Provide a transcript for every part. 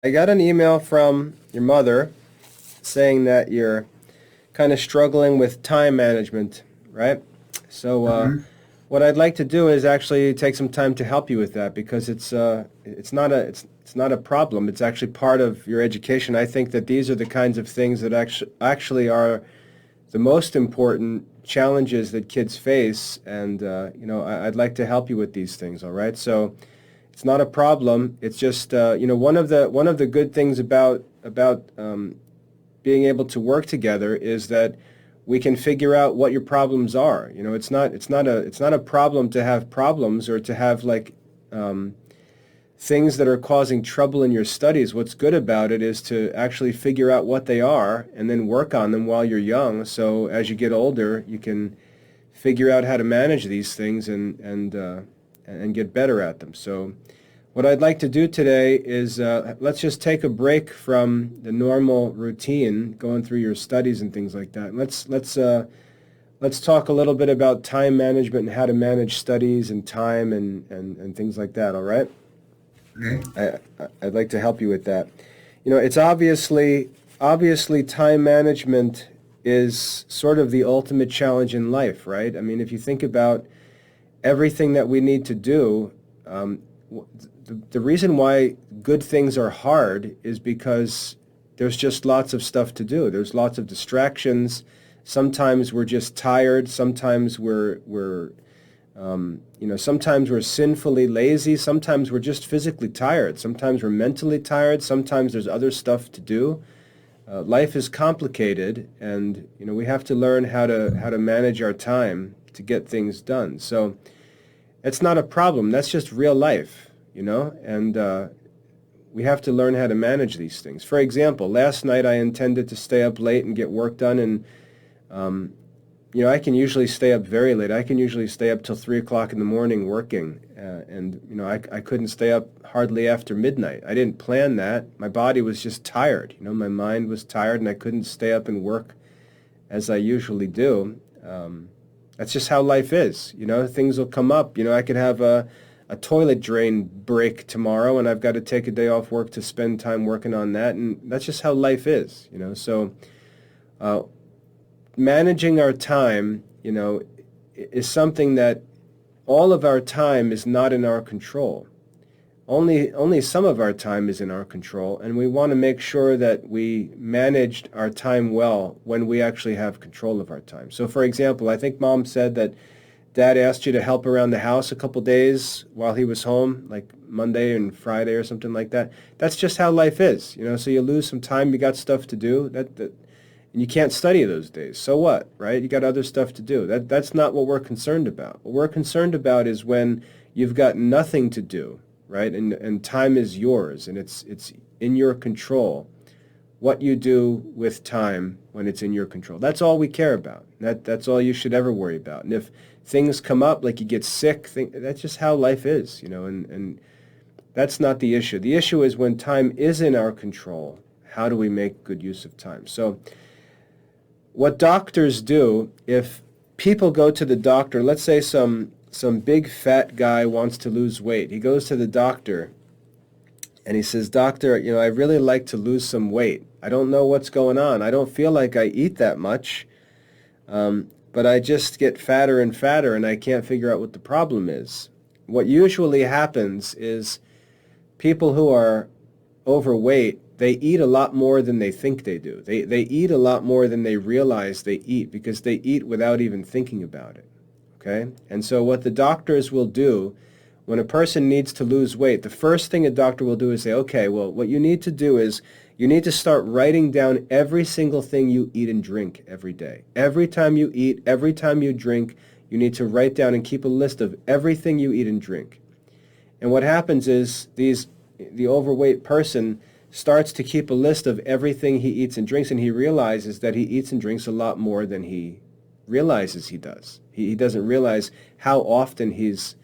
I got an email from your mother saying that you're kind of struggling with time management, right? So, hmm what I'd like to do is actually take some time to help you with that because it's not a problem. It's actually part of your education. I think that these are the kinds of things that actually are the most important challenges that kids face, and I'd like to help you with these things. All right, so. It's not a problem. It's just one of the good things about being able to work together is that we can figure out what your problems are. It's not a problem to have problems or to have like um, things that are causing trouble in your studies. What's good about it is to actually figure out what they are and then work on them while you're young. So as you get older, you can figure out how to manage these things and get better at them. So what I'd like to do today is let's just take a break from the normal routine, going through your studies and things like that. Let's talk a little bit about time management and how to manage studies and time and things like that. All right? Okay. I'd like to help you with that. It's obviously time management is sort of the ultimate challenge in life, right? I mean, if you think about everything that we need to do, um, the reason why good things are hard is because there's just lots of stuff to do. There's lots of distractions. Sometimes we're just tired. Sometimes we're sinfully lazy. Sometimes we're just physically tired. Sometimes we're mentally tired. Sometimes there's other stuff to do. Life is complicated, and we have to learn how to manage our time to get things done. So it's not a problem. That's just real life, and we have to learn how to manage these things. For example, last night I intended to stay up late and get work done, and um, I can usually stay up very late. I can usually stay up till 3 o'clock in the morning working, and I couldn't stay up hardly after midnight. I didn't plan that. My body was just tired. My mind was tired, and I couldn't stay up and work as I usually do. That's just how life is. Things will come up. I could have a toilet drain break tomorrow, and I've got to take a day off work to spend time working on that, and that's just how life is. So uh, managing our time, is something that all of our time is not in our control. Only some of our time is in our control, and we want to make sure that we managed our time well when we actually have control of our time. So, for example, I think Mom said that Dad asked you to help around the house a couple days while he was home, like Monday and Friday or something like that. That's just how life is. So you lose some time, you got stuff to do. And you can't study those days. So what, right? You got other stuff to do. That's not what we're concerned about. What we're concerned about is when you've got nothing to do, right? And time is yours, and it's in your control what you do with time when it's in your control. That's all we care about. That's all you should ever worry about. And if things come up, like you get sick, that's just how life is. And that's not the issue. The issue is when time is in our control, how do we make good use of time? So what doctors do, if people go to the doctor, let's say some big fat guy wants to lose weight. He goes to the doctor and he says, "Doctor, I really like to lose some weight. I don't know what's going on. I don't feel like I eat that much, but I just get fatter and fatter and I can't figure out what the problem is." What usually happens is people who are overweight, they eat a lot more than they think they do. They eat a lot more than they realize they eat because they eat without even thinking about it. Okay? And so what the doctors will do when a person needs to lose weight, the first thing a doctor will do is say, "Okay, well, what you need to do is you need to start writing down every single thing you eat and drink every day. Every time you eat, every time you drink, you need to write down and keep a list of everything you eat and drink." And what happens is the overweight person starts to keep a list of everything he eats and drinks, and he realizes that he eats and drinks a lot more than he realizes he does. He doesn't realize how often he's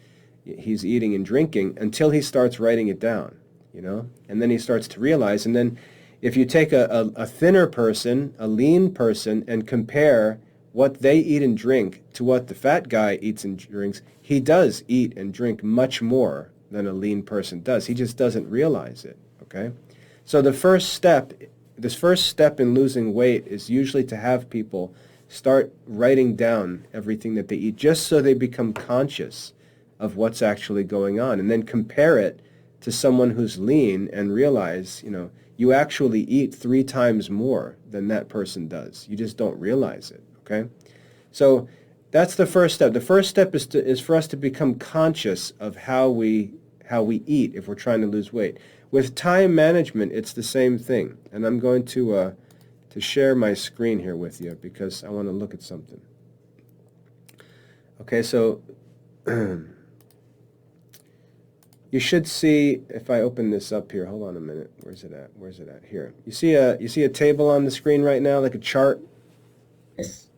eating and drinking until he starts writing it down. And then he starts to realize, and then if you take a thinner person, a lean person, and compare what they eat and drink to what the fat guy eats and drinks, he does eat and drink much more than a lean person does. He just doesn't realize it, okay? So this first step in losing weight is usually to have people start writing down everything that they eat just so they become conscious of what's actually going on, and then compare it to someone who's lean and realize, you actually eat 3 times more than that person does. You just don't realize it, okay? So that's the first step. The first step is for us to become conscious of how we eat if we're trying to lose weight. With time management, it's the same thing. And I'm going to share my screen here with you because I want to look at something. Okay, so you should see, if I open this up here, hold on a minute. Where's it at? Where's it at? Here. You see a table on the screen right now, like a chart? Yes.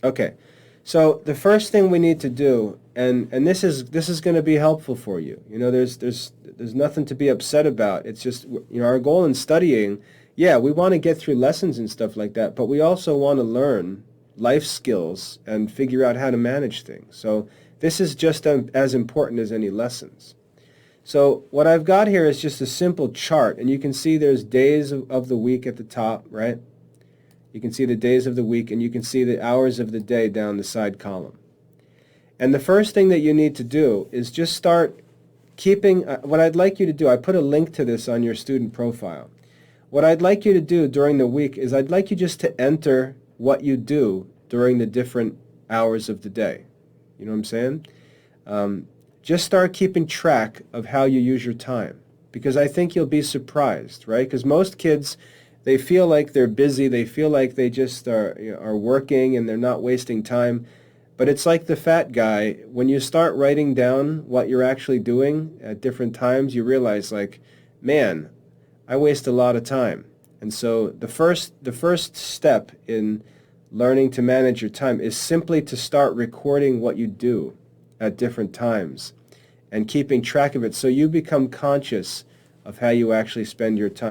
Okay. So the first thing we need to do, and this is going to be helpful for you. There's nothing to be upset about. It's just, our goal in studying, yeah, we want to get through lessons and stuff like that, but we also want to learn life skills and figure out how to manage things. So this is just as important as any lessons. So what I've got here is just a simple chart, and you can see there's days of the week at the top, right? You can see the days of the week, and you can see the hours of the day down the side column. And the first thing that you need to do is just start keeping, what I'd like you to do, I put a link to this on your student profile. What I'd like you to do during the week is I'd like you just to enter what you do during the different hours of the day. You know what I'm saying? Just start keeping track of how you use your time, because I think you'll be surprised, right? Because most kids, they feel like they're busy, they feel like they just are working and they're not wasting time. But it's like the fat guy. When you start writing down what you're actually doing at different times, you realize, like, man, I waste a lot of time. And so the first step in learning to manage your time is simply to start recording what you do at different times and keeping track of it so you become conscious of how you actually spend your time.